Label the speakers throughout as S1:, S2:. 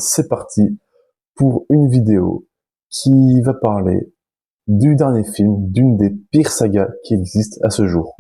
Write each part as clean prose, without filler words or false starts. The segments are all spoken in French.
S1: C'est parti pour une vidéo qui va parler du dernier film d'une des pires sagas qui existent à ce jour.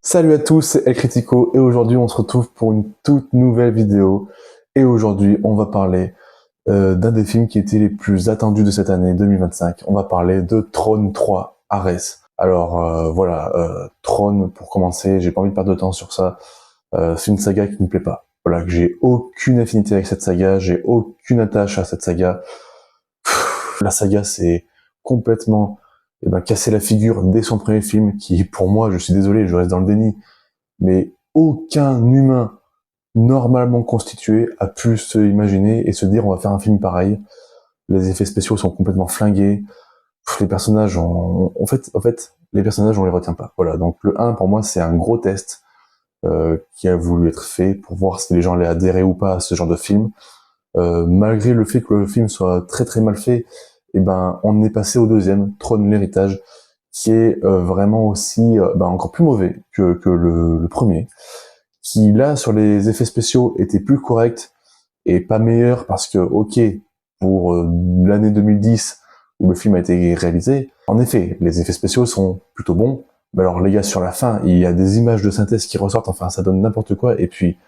S1: Salut à tous, c'est El Critico et aujourd'hui on se retrouve pour une toute nouvelle vidéo. Et aujourd'hui on va parler d'un des films qui étaient les plus attendus de cette année 2025. On va parler de Trône 3, Ares. Alors voilà, Trône pour commencer, j'ai pas envie de perdre de temps sur ça. C'est une saga qui me plaît pas. Voilà, que j'ai aucune affinité avec cette saga, j'ai aucune attache à cette saga. La saga c'est complètement casser la figure dès son premier film, qui pour moi, je suis désolé, je reste dans le déni, mais aucun humain normalement constitué a pu se imaginer et se dire on va faire un film pareil. Les effets spéciaux sont complètement flingués. Les personnages, en fait, les personnages, on les retient pas. Voilà, donc le 1, pour moi, c'est un gros test qui a voulu être fait pour voir si les gens allaient adhérer ou pas à ce genre de film. Malgré le fait que le film soit très très mal fait, on est passé au deuxième, Trône l'héritage, qui est vraiment aussi encore plus mauvais que le premier, qui là sur les effets spéciaux était plus correct et pas meilleur parce que ok, pour l'année 2010 où le film a été réalisé, en effet les effets spéciaux sont plutôt bons, mais alors les gars sur la fin il y a des images de synthèse qui ressortent, enfin ça donne n'importe quoi, et puis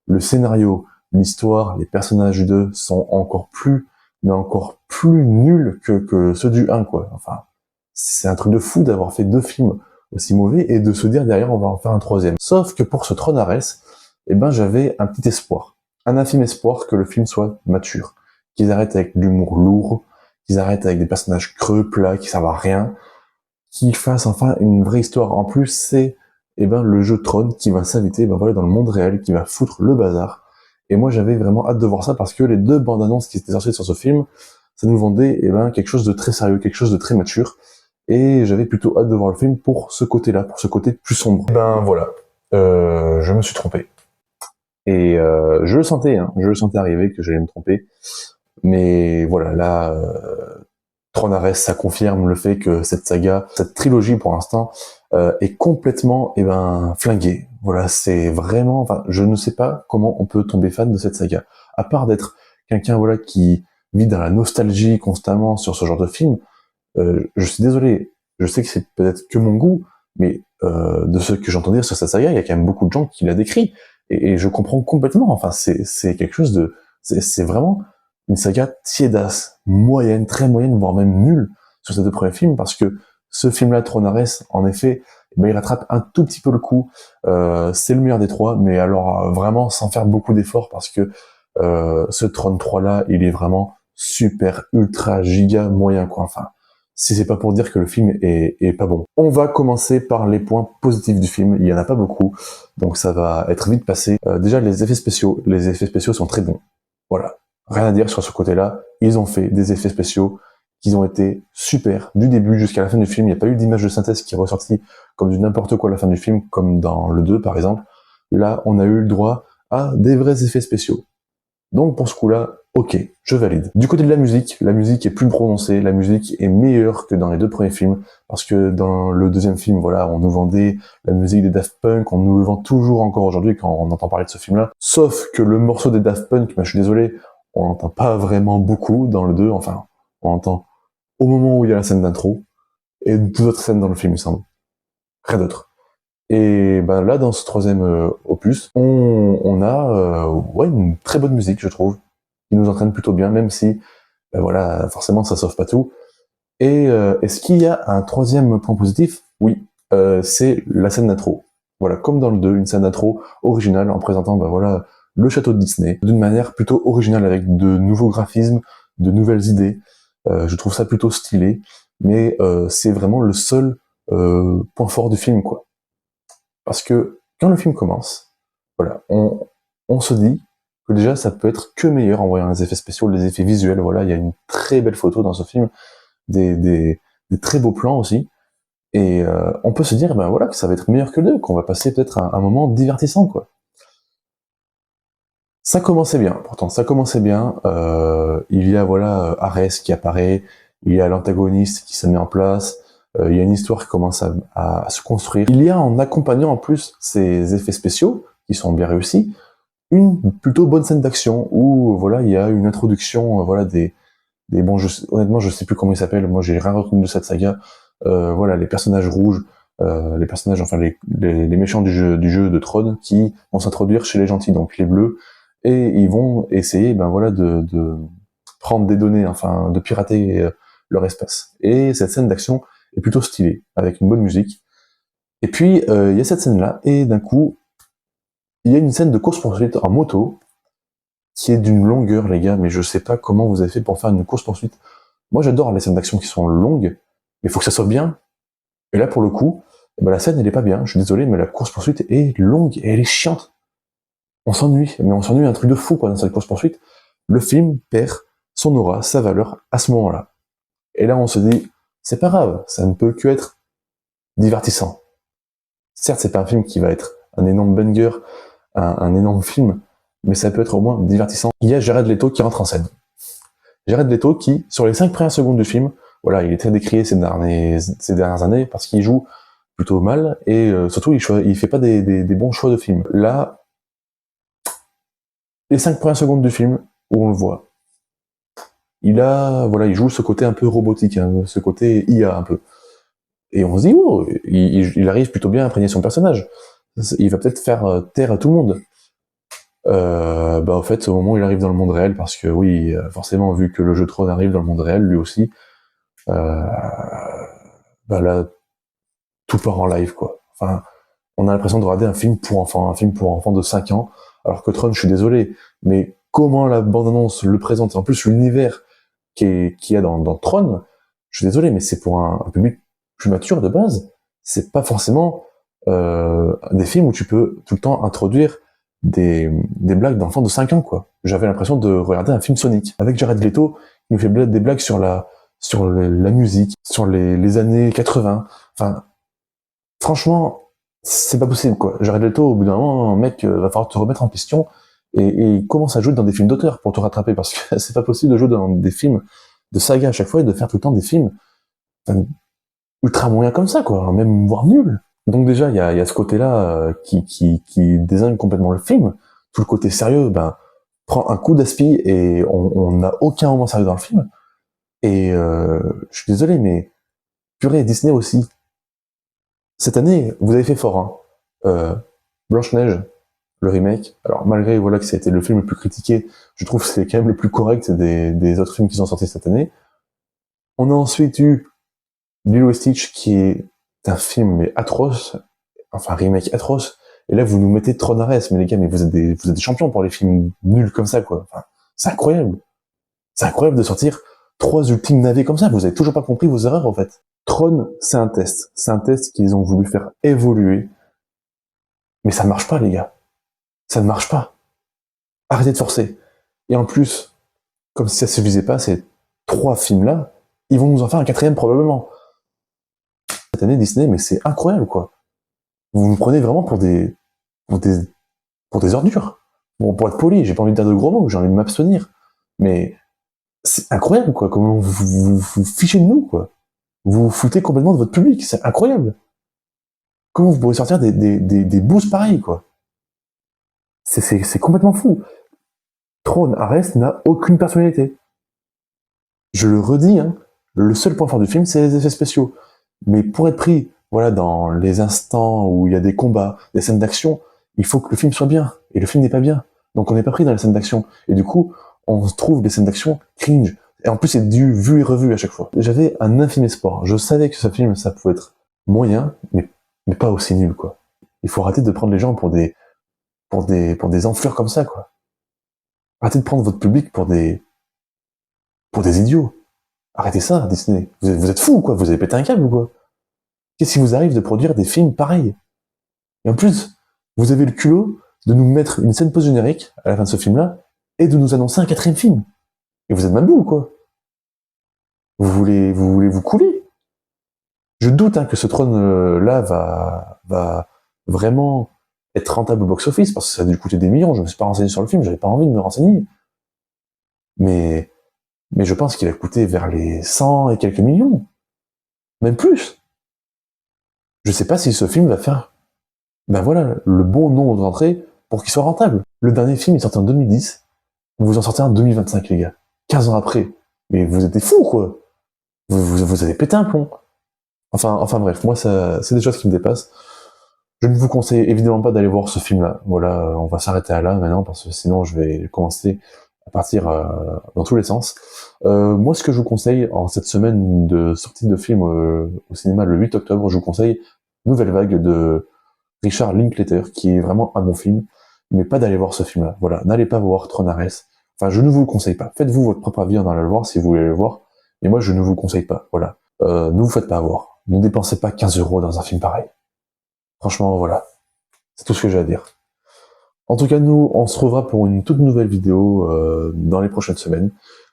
S1: le scénario, l'histoire, les personnages du 2 sont encore plus nuls que ceux du 1 quoi. Enfin c'est un truc de fou d'avoir fait deux films aussi mauvais et de se dire derrière on va en faire un troisième. Sauf que pour ce Trône Ares, j'avais un petit espoir, un infime espoir que le film soit mature, qu'ils arrêtent avec l'humour lourd, qu'ils arrêtent avec des personnages creux, plats, qui servent à rien, qu'ils fassent enfin une vraie histoire. En plus, c'est le jeu Trône qui va s'inviter dans le monde réel, qui va foutre le bazar. Et moi, j'avais vraiment hâte de voir ça parce que les deux bandes annonces qui étaient sorties sur ce film, ça nous vendait quelque chose de très sérieux, quelque chose de très mature. Et j'avais plutôt hâte de voir le film pour ce côté-là, pour ce côté plus sombre. Voilà, je me suis trompé. Et je le sentais arriver que j'allais me tromper. Mais voilà, là, Trône Ares, ça confirme le fait que cette saga, cette trilogie pour l'instant, est complètement flinguée. Voilà, c'est vraiment, enfin, je ne sais pas comment on peut tomber fan de cette saga. À part d'être quelqu'un qui vit dans la nostalgie constamment sur ce genre de film, je suis désolé, je sais que c'est peut-être que mon goût, mais de ce que j'entends dire sur cette saga, il y a quand même beaucoup de gens qui la décrient, et je comprends complètement. Enfin, c'est quelque chose de, c'est vraiment une saga tiédasse, moyenne, très moyenne, voire même nulle sur ces deux premiers films, parce que ce film-là, Trône Ares, en effet, il rattrape un tout petit peu le coup. C'est le meilleur des trois, mais alors vraiment sans faire beaucoup d'efforts, parce que ce Trône 3-là, il est vraiment super, ultra, giga moyen, quoi. Enfin, si c'est pas pour dire que le film est pas bon. On va commencer par les points positifs du film, il y en a pas beaucoup, donc ça va être vite passé. Déjà, les effets spéciaux sont très bons. Voilà, rien à dire sur ce côté-là, ils ont fait des effets spéciaux qui ont été super, du début jusqu'à la fin du film. Il n'y a pas eu d'image de synthèse qui est ressortie comme du n'importe quoi à la fin du film, comme dans le 2 par exemple. Là, on a eu le droit à des vrais effets spéciaux. Donc pour ce coup-là, ok, je valide. Du côté de la musique est plus prononcée, la musique est meilleure que dans les deux premiers films, parce que dans le deuxième film, voilà, on nous vendait la musique des Daft Punk, on nous le vend toujours encore aujourd'hui quand on entend parler de ce film-là. Sauf que le morceau des Daft Punk, je suis désolé, on l'entend pas vraiment beaucoup dans le 2, enfin, on l'entend au moment où il y a la scène d'intro, et deux autres scènes dans le film, il me semble. Rien d'autre. Et là, dans ce troisième opus, on a une très bonne musique, je trouve, qui nous entraîne plutôt bien, même si, voilà, forcément, ça sauve pas tout. Et est-ce qu'il y a un troisième point positif? Oui, c'est la scène d'intro. Voilà, comme dans le 2, une scène d'intro originale en présentant, voilà, le château de Disney, d'une manière plutôt originale, avec de nouveaux graphismes, de nouvelles idées. Je trouve ça plutôt stylé, mais c'est vraiment le seul point fort du film, quoi. Parce que quand le film commence, voilà, on se dit que déjà ça peut être que meilleur en voyant les effets spéciaux, les effets visuels. Voilà, il y a une très belle photo dans ce film, des très beaux plans aussi, et on peut se dire voilà que ça va être meilleur que le 2, qu'on va passer peut-être un moment divertissant, quoi. Ça commençait bien, pourtant ça commençait bien. Il y a voilà Ares qui apparaît, il y a l'antagoniste qui se met en place, il y a une histoire qui commence à se construire. Il y a, en accompagnant en plus ces effets spéciaux, qui sont bien réussis, une plutôt bonne scène d'action, où voilà, il y a une introduction, voilà, des bons, honnêtement, je sais plus comment ils s'appellent, moi j'ai rien retenu de cette saga, voilà, les personnages rouges, les personnages, enfin les méchants du jeu de Tron, qui vont s'introduire chez les gentils, donc les bleus, et ils vont essayer, ben voilà, de prendre des données, enfin, de pirater leur espace. Et cette scène d'action est plutôt stylée, avec une bonne musique. Et puis, il y a cette scène-là, et d'un coup, il y a une scène de course-poursuite en moto, qui est d'une longueur, les gars, mais je sais pas comment vous avez fait pour faire une course-poursuite. Moi, j'adore les scènes d'action qui sont longues, mais il faut que ça soit bien. Et là, pour le coup, ben, la scène, elle est pas bien. Je suis désolé, mais la course-poursuite est longue et elle est chiante. On s'ennuie, mais on s'ennuie un truc de fou, quoi, dans cette course-poursuite. Le film perd son aura, sa valeur, à ce moment-là. Et là, on se dit, c'est pas grave, ça ne peut que être divertissant. Certes, c'est pas un film qui va être un énorme banger, un énorme film, mais ça peut être au moins divertissant. Il y a Jared Leto qui rentre en scène. Jared Leto qui, sur les 5 premières secondes du film, voilà, il est très décrié ces dernières années parce qu'il joue plutôt mal et surtout il fait pas des bons choix de film. Là, les 5 premières secondes du film où on le voit, il joue ce côté un peu robotique, hein, ce côté IA un peu. Et on se dit, oh, il arrive plutôt bien à imprégner son personnage. Il va peut-être faire taire à tout le monde. Bah en fait, au moment où il arrive dans le monde réel, parce que oui, forcément, vu que le jeu Tron arrive dans le monde réel, lui aussi, bah là, tout part en live, quoi. Enfin, on a l'impression de regarder un film pour enfants de 5 ans, alors que Tron, je suis désolé, mais comment la bande-annonce le présente, en plus l'univers qu'il y a dans Tron, je suis désolé, mais c'est pour un public plus mature de base, c'est pas forcément des films où tu peux tout le temps introduire des blagues d'enfants de 5 ans, quoi. J'avais l'impression de regarder un film Sonic. Avec Jared Leto, il nous fait des blagues sur la musique, sur les années 80. Enfin, franchement, c'est pas possible, quoi. Jared Leto, au bout d'un moment, mec, va falloir te remettre en question et commence à jouer dans des films d'auteur pour te rattraper, parce que c'est pas possible de jouer dans des films de saga à chaque fois et de faire tout le temps des films enfin, ultra moyens comme ça, quoi, même voire nuls. Donc déjà, il y a ce côté-là qui désigne complètement le film. Tout le côté sérieux, ben, prend un coup d'aspi et on n'a aucun moment sérieux dans le film. Et je suis désolé, mais purée, Disney aussi. Cette année, vous avez fait fort, hein. Blanche-Neige, le remake. Alors malgré voilà que ça a été le film le plus critiqué, je trouve que c'est quand même le plus correct des autres films qui sont sortis cette année. On a ensuite eu Lilo et Stitch, qui est un film mais atroce, enfin un remake atroce. Et là, vous nous mettez Tron Ares, mais les gars, mais vous êtes des champions pour les films nuls comme ça, quoi. Enfin, c'est incroyable. C'est incroyable de sortir 3 ultimes navets comme ça. Vous avez toujours pas compris vos erreurs, en fait. Tron, c'est un test. C'est un test qu'ils ont voulu faire évoluer. Mais ça ne marche pas, les gars. Ça ne marche pas. Arrêtez de forcer. Et en plus, comme si ça suffisait pas, ces 3 films-là, ils vont nous en faire un 4e probablement. Cette année, Disney, mais c'est incroyable, quoi. Vous nous prenez vraiment pour des ordures. Bon, pour être poli, j'ai pas envie de dire de gros mots, j'ai envie de m'abstenir. Mais c'est incroyable, quoi. Comment vous fichez de nous, quoi. Vous vous foutez complètement de votre public, c'est incroyable. Comment vous pouvez sortir des boosts pareils, quoi. C'est complètement fou. Tron Ares n'a aucune personnalité. Je le redis, hein, le seul point fort du film, c'est les effets spéciaux. Mais pour être pris, voilà, dans les instants où il y a des combats, des scènes d'action, il faut que le film soit bien. Et le film n'est pas bien. Donc on n'est pas pris dans les scènes d'action. Et du coup, on trouve des scènes d'action cringe. Et en plus, c'est du vu et revu à chaque fois. J'avais un infime espoir. Je savais que ce film, ça pouvait être moyen, mais pas aussi nul, quoi. Il faut arrêter de prendre les gens pour des enflures comme ça, quoi. Arrêtez de prendre votre public pour des idiots. Arrêtez ça, Disney. Vous êtes fous, quoi. Vous avez pété un câble, ou quoi. Qu'est-ce qui vous arrive de produire des films pareils? Et en plus, vous avez le culot de nous mettre une scène post-générique à la fin de ce film-là et de nous annoncer un 4e film. Et vous êtes mal boule, quoi. Vous voulez vous couler. Je doute hein, que ce Tron-là va vraiment être rentable au box-office, parce que ça a dû coûter des millions. Je me suis pas renseigné sur le film, j'avais pas envie de me renseigner. Mais mais je pense qu'il a coûté vers les 100 et quelques millions. Même plus. Je sais pas si ce film va faire, ben voilà, le bon nombre d'entrées pour qu'il soit rentable. Le dernier film est sorti en 2010, vous en sortez en 2025, les gars. 15 ans après. Mais vous êtes des fous, quoi. Vous avez pété un plomb. Enfin bref, moi, c'est des choses qui me dépassent. Je ne vous conseille évidemment pas d'aller voir ce film-là. Voilà, on va s'arrêter à là maintenant, parce que sinon je vais commencer à partir dans tous les sens. Moi, ce que je vous conseille en cette semaine de sortie de film au cinéma le 8 octobre, je vous conseille Nouvelle Vague de Richard Linklater, qui est vraiment un bon film, mais pas d'aller voir ce film-là. Voilà, n'allez pas voir Tronares. Enfin, je ne vous le conseille pas. Faites-vous votre propre avis en allant le voir si vous voulez le voir, mais moi, je ne vous le conseille pas. Voilà. Ne vous faites pas avoir. Ne dépensez pas 15 € dans un film pareil. Franchement, voilà. C'est tout ce que j'ai à dire. En tout cas, nous, on se reverra pour une toute nouvelle vidéo dans les prochaines semaines.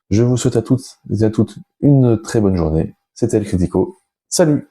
S1: Je vous souhaite à toutes et à toutes une très bonne journée. C'était El Critico. Salut!